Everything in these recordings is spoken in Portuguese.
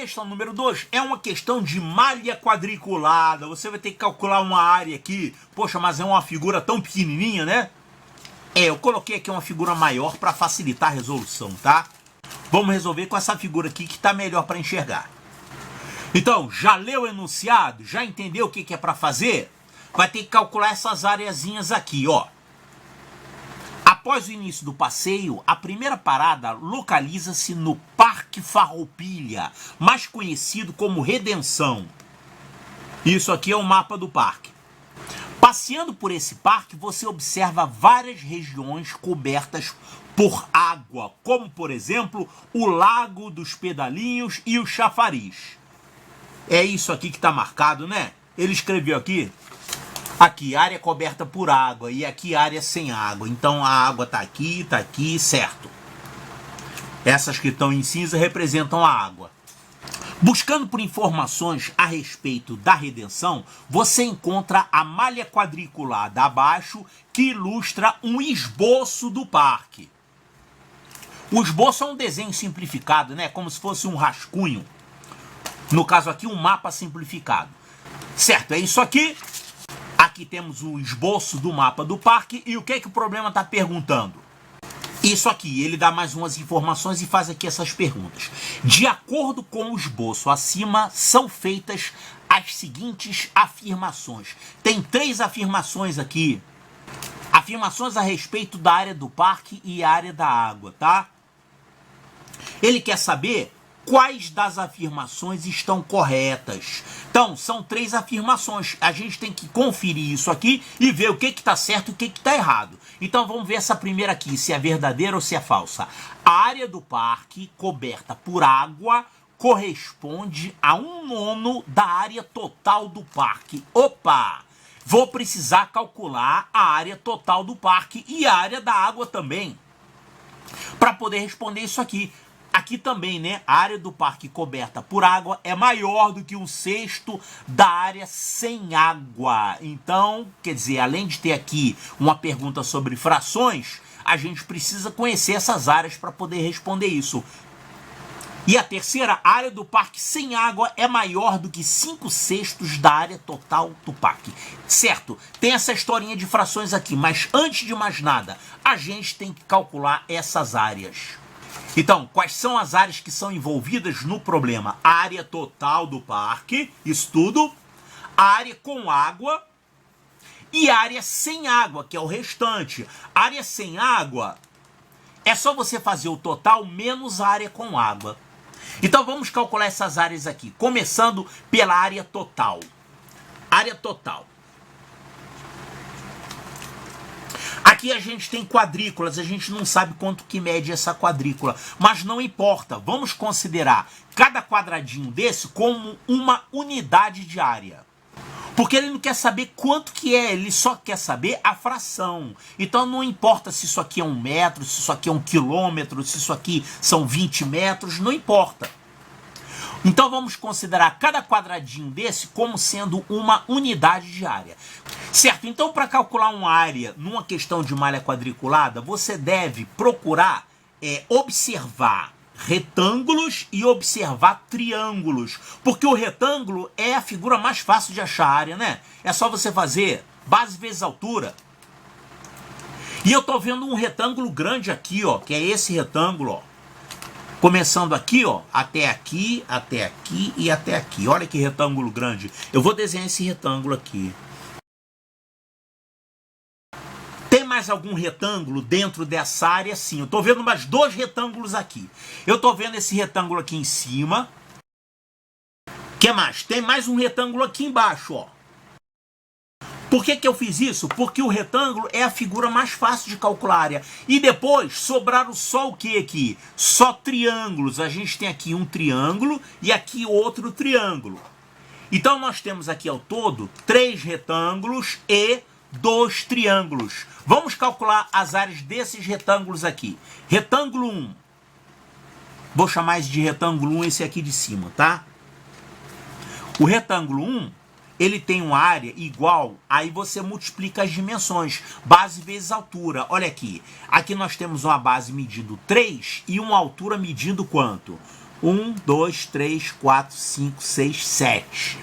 questão número 2 é uma questão de malha quadriculada. Você vai ter que calcular uma área aqui. Poxa, mas é uma figura tão pequenininha, né? Eu coloquei aqui uma figura maior para facilitar a resolução, tá? Vamos resolver com essa figura aqui que está melhor para enxergar. Então, já leu o enunciado? Já entendeu o que é para fazer? Vai ter que calcular essas areazinhas aqui, ó. Após o início do passeio, a primeira parada localiza-se no Parque Farroupilha, mais conhecido como Redenção. Isso aqui é o mapa do parque. Passeando por esse parque, você observa várias regiões cobertas por água, como, por exemplo, o Lago dos Pedalinhos e o Chafariz. É isso aqui que está marcado, né? Ele escreveu aqui, área coberta por água, e aqui área sem água. Então a água está aqui, certo. Essas que estão em cinza representam a água. Buscando por informações a respeito da Redenção, você encontra a malha quadriculada abaixo que ilustra um esboço do parque. O esboço é um desenho simplificado, né? Como se fosse um rascunho. No caso aqui, um mapa simplificado. Certo, é isso aqui. Aqui temos o esboço do mapa do parque. E o que é que o problema está perguntando? Isso aqui, ele dá mais umas informações e faz aqui essas perguntas. De acordo com o esboço acima, são feitas as seguintes afirmações. Tem 3 afirmações aqui. Afirmações a respeito da área do parque e área da água, tá? Ele quer saber quais das afirmações estão corretas. Então, são 3 afirmações. A gente tem que conferir isso aqui e ver o que está certo e o que está errado. Então, vamos ver essa primeira aqui, se é verdadeira ou se é falsa. A área do parque coberta por água corresponde a 1/9 da área total do parque. Opa! Vou precisar calcular a área total do parque e a área da água também, para poder responder isso aqui. Aqui também, né? A área do parque coberta por água é maior do que 1/6 da área sem água. Então, quer dizer, além de ter aqui uma pergunta sobre frações, a gente precisa conhecer essas áreas para poder responder isso. E a terceira, a área do parque sem água é maior do que 5/6 da área total do parque. Certo, tem essa historinha de frações aqui, mas antes de mais nada, a gente tem que calcular essas áreas. Então, quais são as áreas que são envolvidas no problema? A área total do parque, isso tudo, a área com água e a área sem água, que é o restante. A área sem água é só você fazer o total menos a área com água. Então, vamos calcular essas áreas aqui, começando pela área total. Área total. Aqui a gente tem quadrículas, a gente não sabe quanto que mede essa quadrícula, mas não importa, vamos considerar cada quadradinho desse como uma unidade de área. Porque ele não quer saber quanto que é, ele só quer saber a fração. Então não importa se isso aqui é 1 metro, se isso aqui é 1 quilômetro, se isso aqui são 20 metros, não importa. Então vamos considerar cada quadradinho desse como sendo uma unidade de área. Certo, então para calcular uma área numa questão de malha quadriculada, você deve procurar observar retângulos e observar triângulos. Porque o retângulo é a figura mais fácil de achar a área, né? É só você fazer base vezes altura. E eu tô vendo um retângulo grande aqui, ó, que é esse retângulo, ó. Começando aqui, ó, até aqui e até aqui. Olha que retângulo grande. Eu vou desenhar esse retângulo aqui. Tem mais algum retângulo dentro dessa área? Sim, eu tô vendo mais 2 retângulos aqui. Eu tô vendo esse retângulo aqui em cima. O que mais? Tem mais um retângulo aqui embaixo, ó. Por que eu fiz isso? Porque o retângulo é a figura mais fácil de calcular a área. E depois sobraram só o que aqui? Só triângulos. A gente tem aqui um triângulo e aqui outro triângulo. Então nós temos aqui ao todo 3 retângulos e 2 triângulos. Vamos calcular as áreas desses retângulos aqui. Retângulo 1. Vou chamar esse de retângulo 1, esse aqui de cima, tá? O retângulo 1... ele tem uma área igual, aí você multiplica as dimensões, base vezes altura. Olha aqui, aqui nós temos uma base medindo 3 e uma altura medindo quanto? 1, 2, 3, 4, 5, 6, 7.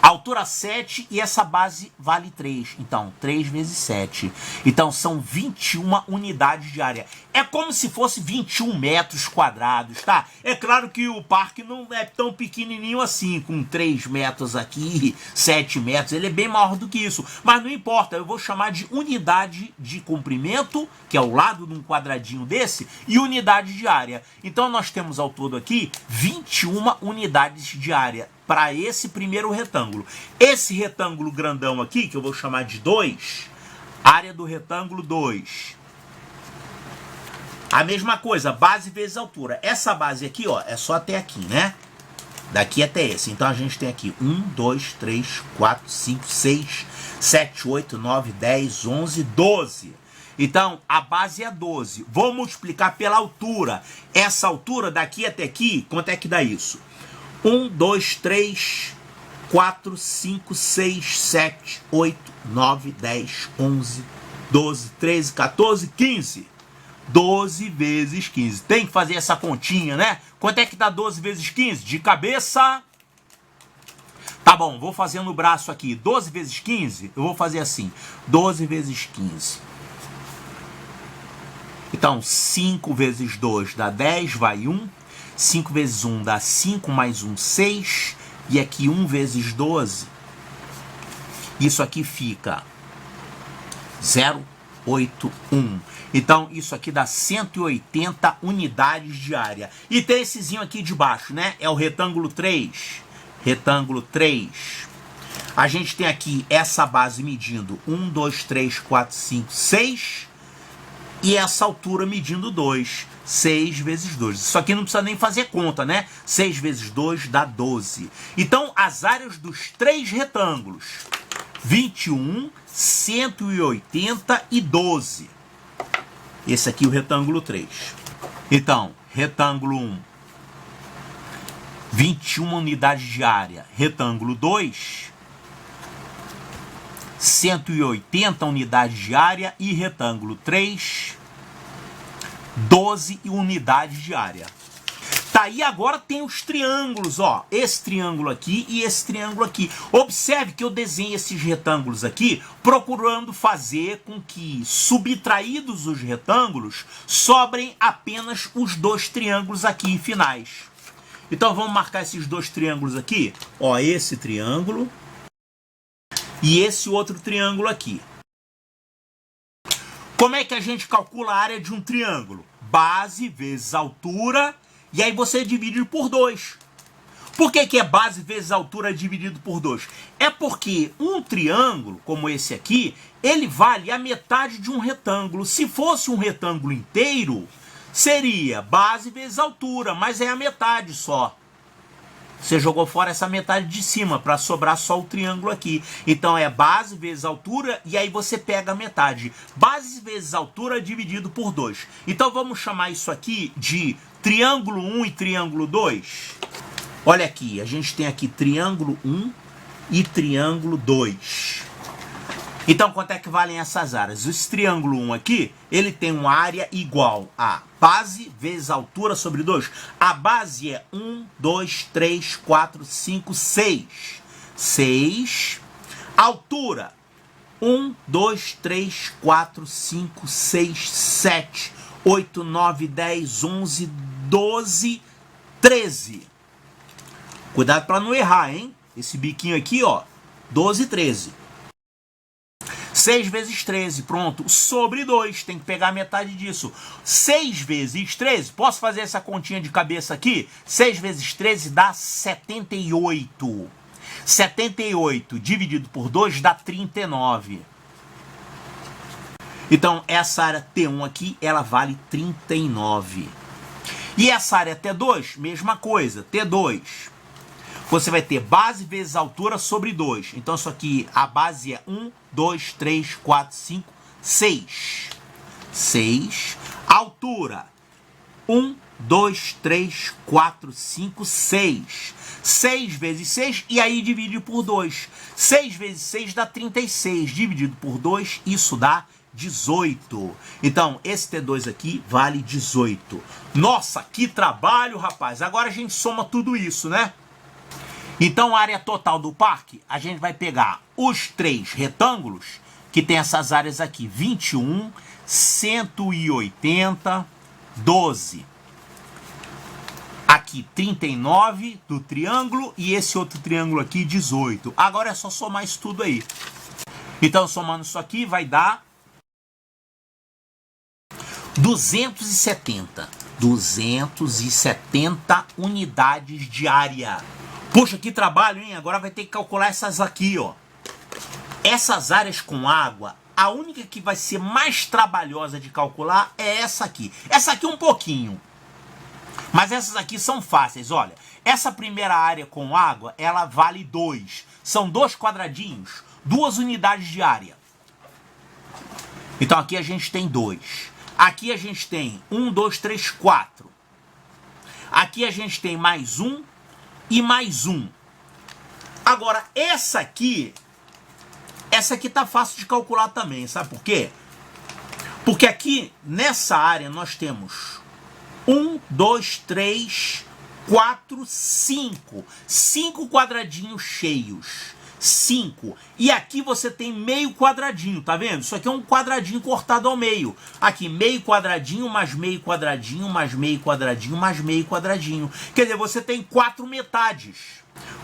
Altura 7 e essa base vale 3. Então, 3 vezes 7. Então, são 21 unidades de área. É como se fosse 21 metros quadrados, tá? É claro que o parque não é tão pequenininho assim, com 3 metros aqui, 7 metros. Ele é bem maior do que isso. Mas não importa, eu vou chamar de unidade de comprimento, que é ao lado de um quadradinho desse, e unidade de área. Então, nós temos ao todo aqui 21 unidades de área para esse primeiro retângulo. Esse retângulo grandão aqui, que eu vou chamar de 2, área do retângulo 2. A mesma coisa, base vezes altura. Essa base aqui, ó, é só até aqui, né? Daqui até esse. Então a gente tem aqui 1, 2, 3, 4, 5, 6, 7, 8, 9, 10, 11, 12. Então, a base é 12. Vou multiplicar pela altura. Essa altura daqui até aqui, quanto é que dá isso? 1, 2, 3, 4, 5, 6, 7, 8, 9, 10, 11, 12, 13, 14, 15. 12 vezes 15. Tem que fazer essa continha, né? Quanto é que dá 12 vezes 15? De cabeça. Tá bom, vou fazer no braço aqui. 12 vezes 15, eu vou fazer assim. 12 vezes 15. Então, 5 vezes 2 dá 10, vai 1. 5 vezes 1 dá 5, mais 1, 6. E aqui 1 vezes 12. Isso aqui fica 0,81. Então, isso aqui dá 180 unidades de área. E tem essezinho aqui de baixo, né? É o retângulo 3. Retângulo 3. A gente tem aqui essa base medindo 1, 2, 3, 4, 5, 6. E essa altura medindo 2. 6 vezes 2. Isso aqui não precisa nem fazer conta, né? 6 vezes 2 dá 12. Então, as áreas dos 3 retângulos. 21, 180 e 12. Esse aqui é o retângulo 3. Então, retângulo 1, 21 unidades de área. Retângulo 2, 180 unidades de área. E retângulo 3, 12 unidades de área. Tá, e agora tem os triângulos, ó. Esse triângulo aqui e esse triângulo aqui. Observe que eu desenhei esses retângulos aqui procurando fazer com que, subtraídos os retângulos, sobrem apenas os 2 triângulos aqui finais. Então vamos marcar esses 2 triângulos aqui. Ó, esse triângulo e esse outro triângulo aqui. Como é que a gente calcula a área de um triângulo? Base vezes altura, e aí você divide por 2. Por que é base vezes altura dividido por 2? É porque um triângulo, como esse aqui, ele vale a metade de um retângulo. Se fosse um retângulo inteiro, seria base vezes altura, mas é a metade só. Você jogou fora essa metade de cima para sobrar só o triângulo aqui. Então é base vezes altura e aí você pega a metade. Base vezes altura dividido por 2. Então vamos chamar isso aqui de triângulo 1 e triângulo 2. Olha aqui, a gente tem aqui triângulo 1 e triângulo 2. Então quanto é que valem essas áreas? Esse triângulo 1 aqui, ele tem uma área igual a base vezes altura sobre 2. A base é 1, 2, 3, 4, 5, 6. 6. Altura, 1, 2, 3, 4, 5, 6, 7, 8, 9, 10, 11, 12, 13. Cuidado para não errar, hein? Esse biquinho aqui, ó, 12, 13. 6 vezes 13, pronto, sobre 2, tem que pegar a metade disso. 6 vezes 13, posso fazer essa continha de cabeça aqui? 6 vezes 13 dá 78. 78 dividido por 2 dá 39. Então, essa área T1 aqui, ela vale 39. E essa área T2, mesma coisa, T2. Você vai ter base vezes altura sobre 2. Então, isso aqui, a base é 1, 2, 3, 4, 5, 6. 6. Altura, 1, 2, 3, 4, 5, 6. 6 vezes 6, e aí divide por 2. 6 vezes 6 dá 36. Dividido por 2, isso dá 18. Então, esse T2 aqui vale 18. Nossa, que trabalho, rapaz. Agora a gente soma tudo isso, né? Então, a área total do parque, a gente vai pegar os 3 retângulos, que tem essas áreas aqui, 21, 180, 12. Aqui, 39 do triângulo e esse outro triângulo aqui, 18. Agora é só somar isso tudo aí. Então, somando isso aqui, vai dar 270. 270 unidades de área. Poxa, que trabalho, hein? Agora vai ter que calcular essas aqui, ó. Essas áreas com água, a única que vai ser mais trabalhosa de calcular é essa aqui. Essa aqui um pouquinho. Mas essas aqui são fáceis, olha. Essa primeira área com água, ela vale 2. São 2 quadradinhos, 2 unidades de área. Então aqui a gente tem 2. Aqui a gente tem 1, 2, 3, 4. Aqui a gente tem mais 1 e mais 1. Agora, essa aqui tá fácil de calcular também, sabe por quê? Porque aqui, nessa área, nós temos 1, 2, 3, 4, 5. 5 quadradinhos cheios. 5. E aqui você tem meio quadradinho, tá vendo? Isso aqui é um quadradinho cortado ao meio. Aqui, meio quadradinho, mais meio quadradinho, mais meio quadradinho, mais meio quadradinho. Quer dizer, você tem 4 metades.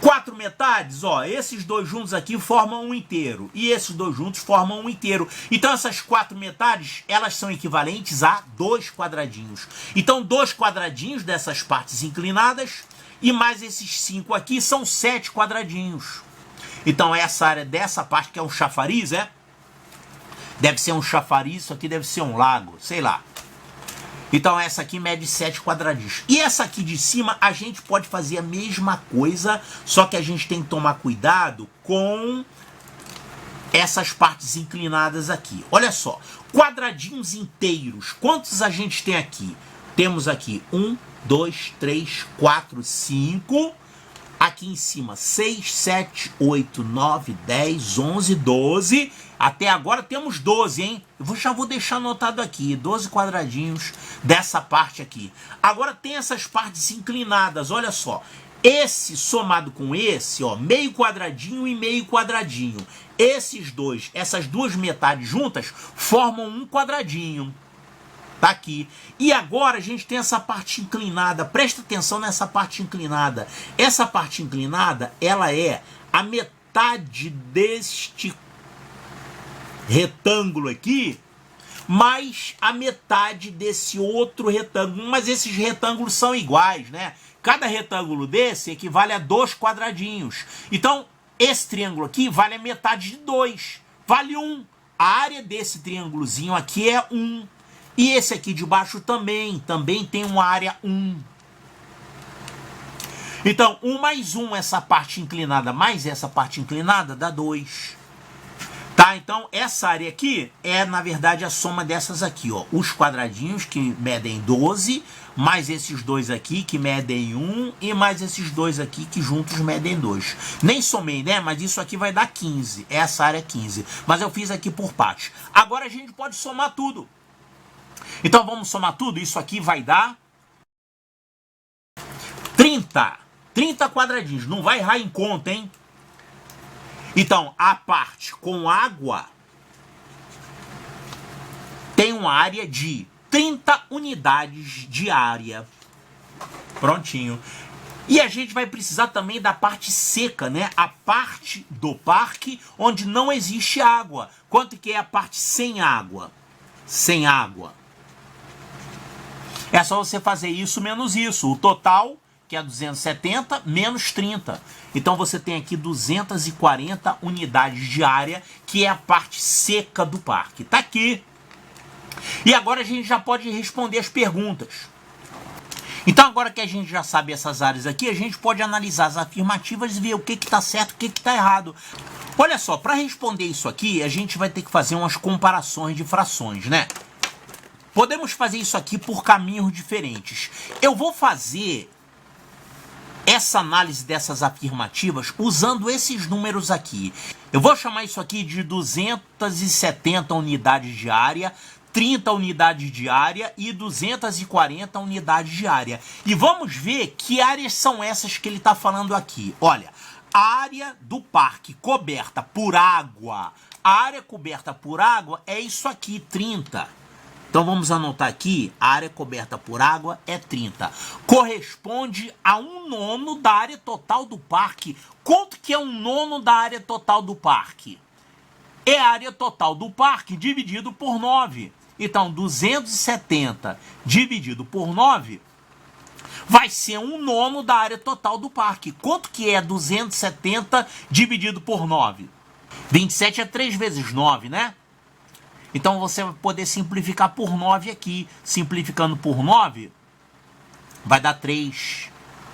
4 metades, ó, esses dois juntos aqui formam um inteiro. E esses dois juntos formam um inteiro. Então essas 4 metades, elas são equivalentes a 2 quadradinhos. Então 2 quadradinhos dessas partes inclinadas e mais esses 5 aqui são 7 quadradinhos. Então essa área dessa parte que é um chafariz, deve ser um chafariz, isso aqui deve ser um lago, sei lá. Então essa aqui mede 7 quadradinhos. E essa aqui de cima a gente pode fazer a mesma coisa, só que a gente tem que tomar cuidado com essas partes inclinadas aqui. Olha só, quadradinhos inteiros, quantos a gente tem aqui? Temos aqui 1, 2, 3, 4, 5... Aqui em cima, 6, 7, 8, 9, 10, 11, 12. Até agora temos 12, hein? Eu já vou deixar anotado aqui, 12 quadradinhos dessa parte aqui. Agora tem essas partes inclinadas, olha só. Esse somado com esse, ó, meio quadradinho e meio quadradinho. Esses dois, essas duas metades juntas, formam um quadradinho. Tá aqui. E agora a gente tem essa parte inclinada. Presta atenção nessa parte inclinada. Essa parte inclinada, ela é a metade deste retângulo aqui, mais a metade desse outro retângulo. Mas esses retângulos são iguais, né? Cada retângulo desse equivale a 2 quadradinhos. Então, esse triângulo aqui vale a metade de 2. Vale 1. A área desse triângulozinho aqui é 1. E esse aqui de baixo também tem uma área 1. Então, 1 mais 1, essa parte inclinada mais essa parte inclinada, dá 2. Tá? Então, essa área aqui é, na verdade, a soma dessas aqui, ó. Os quadradinhos que medem 12, mais esses dois aqui que medem 1, e mais esses dois aqui que juntos medem 2. Nem somei, né? Mas isso aqui vai dar 15. Essa área é 15. Mas eu fiz aqui por partes. Agora a gente pode somar tudo. Então vamos somar tudo, isso aqui vai dar 30. 30 quadradinhos, não vai errar em conta, hein? Então, a parte com água tem uma área de 30 unidades de área. Prontinho. E a gente vai precisar também da parte seca, né? A parte do parque onde não existe água. Quanto que é a parte sem água? Sem água. É só você fazer isso menos isso. O total, que é 270, menos 30. Então você tem aqui 240 unidades de área, que é a parte seca do parque. Tá aqui. E agora a gente já pode responder as perguntas. Então agora que a gente já sabe essas áreas aqui, a gente pode analisar as afirmativas e ver o que está certo e o que está errado. Olha só, para responder isso aqui, a gente vai ter que fazer umas comparações de frações, né? Podemos fazer isso aqui por caminhos diferentes. Eu vou fazer essa análise dessas afirmativas usando esses números aqui. Eu vou chamar isso aqui de 270 unidades de área, 30 unidades de área e 240 unidades de área. E vamos ver que áreas são essas que ele está falando aqui. Olha, a área do parque coberta por água. A área coberta por água é isso aqui, 30. Então vamos anotar aqui, a área coberta por água é 30. Corresponde a 1/9 da área total do parque. Quanto que é 1/9 da área total do parque? É a área total do parque dividido por 9. Então 270 dividido por 9 vai ser 1/9 da área total do parque. Quanto que é 270 dividido por 9? 27 é 3 vezes 9, né? Então você vai poder simplificar por 9 aqui. Simplificando por 9, vai dar 3.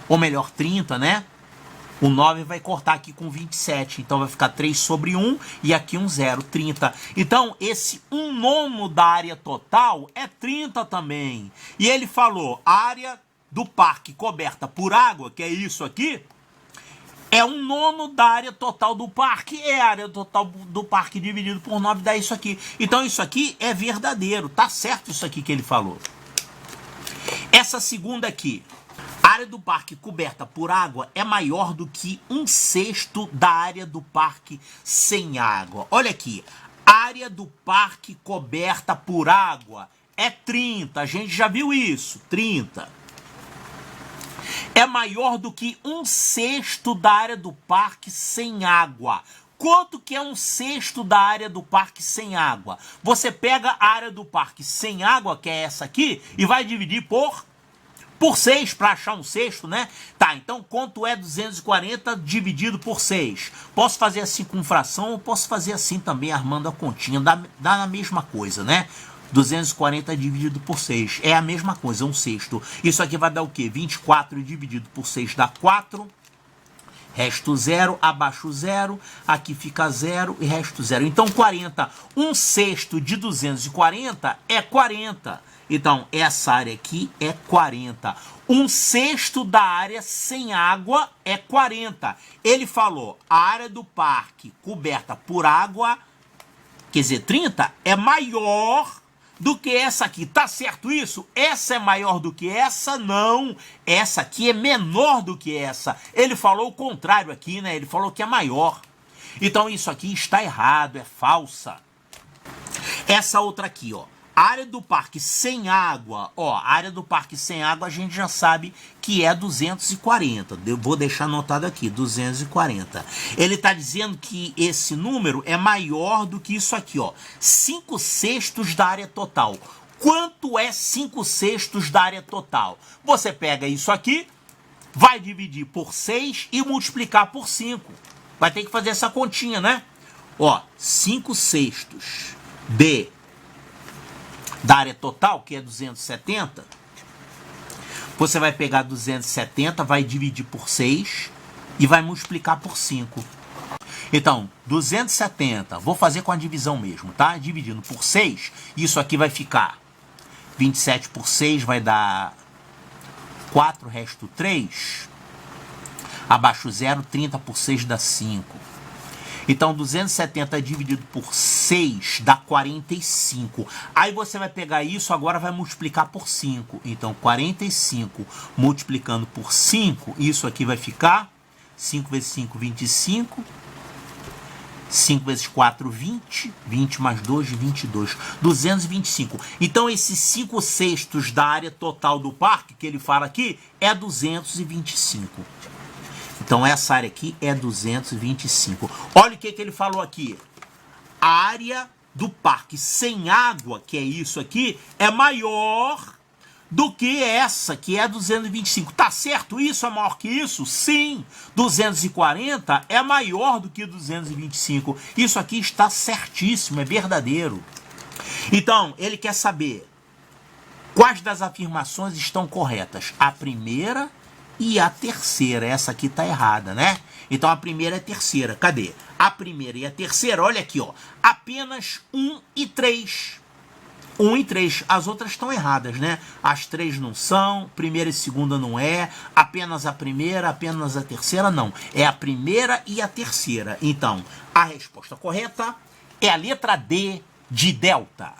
Ou melhor, 30, né? O 9 vai cortar aqui com 27. Então vai ficar 3 sobre 1 e aqui um 0, 30. Então esse 1/9 da área total é 30 também. E ele falou, a área do parque coberta por água, que é isso aqui, é 1/9 da área total do parque. É a área total do parque dividido por 9 dá isso aqui. Então isso aqui é verdadeiro. Tá certo isso aqui que ele falou. Essa segunda aqui. A área do parque coberta por água é maior do que 1/6 da área do parque sem água. Olha aqui. Área do parque coberta por água é 30. A gente já viu isso. 30. É maior do que 1/6 da área do parque sem água. Quanto que é 1/6 da área do parque sem água? Você pega a área do parque sem água, que é essa aqui, e vai dividir por 6 para achar 1/6, né? Tá, então quanto é 240 dividido por 6? Posso fazer assim com fração ou posso fazer assim também, armando a continha. Dá na mesma coisa, né? 240 dividido por 6. É a mesma coisa, 1/6. Isso aqui vai dar o quê? 24 dividido por 6 dá 4. Resto 0, abaixo 0. Aqui fica 0 e resto 0. Então 40. 1/6 de 240 é 40. Então essa área aqui é 40. 1/6 da área sem água é 40. Ele falou, a área do parque coberta por água, quer dizer, 30, é maior do que essa aqui. Tá certo isso? Essa é maior do que essa? Não. Essa aqui é menor do que essa. Ele falou o contrário aqui, né? Ele falou que é maior. Então isso aqui está errado, é falsa. Essa outra aqui, ó. Área do parque sem água, ó, a área do parque sem água a gente já sabe que é 240. Eu vou deixar anotado aqui, 240. Ele está dizendo que esse número é maior do que isso aqui, ó, 5/6 da área total. Quanto é 5/6 da área total? Você pega isso aqui, vai dividir por 6 e multiplicar por 5. Vai ter que fazer essa continha, né? Ó, 5/6 da área total, que é 270, você vai pegar 270, vai dividir por 6 e vai multiplicar por 5. Então, 270, vou fazer com a divisão mesmo, tá? Dividindo por 6, isso aqui vai ficar 27 por 6 vai dar 4, resto 3. Abaixo 0, 30 por 6 dá 5. Então, 270 dividido por 6 dá 45. Aí você vai pegar isso, agora vai multiplicar por 5. Então, 45 multiplicando por 5, isso aqui vai ficar 5 vezes 5, 25. 5 vezes 4, 20. 20 mais 2, 22. 225. Então, esses 5/6 da área total do parque, que ele fala aqui, é 225. Então, essa área aqui é 225. Olha o que ele falou aqui. A área do parque sem água, que é isso aqui, é maior do que essa, que é 225. Tá certo? Isso é maior que isso? Sim. 240 é maior do que 225. Isso aqui está certíssimo, é verdadeiro. Então, ele quer saber quais das afirmações estão corretas. A primeira e a terceira. Essa aqui tá errada, né? Então a primeira e a terceira. Cadê? A primeira e a terceira, olha aqui, ó. Apenas 1 e 3. 1 e 3. As outras estão erradas, né? As 3 não são, primeira e segunda não é, apenas a primeira, apenas a terceira não. É a primeira e a terceira. Então, a resposta correta é a letra D de delta.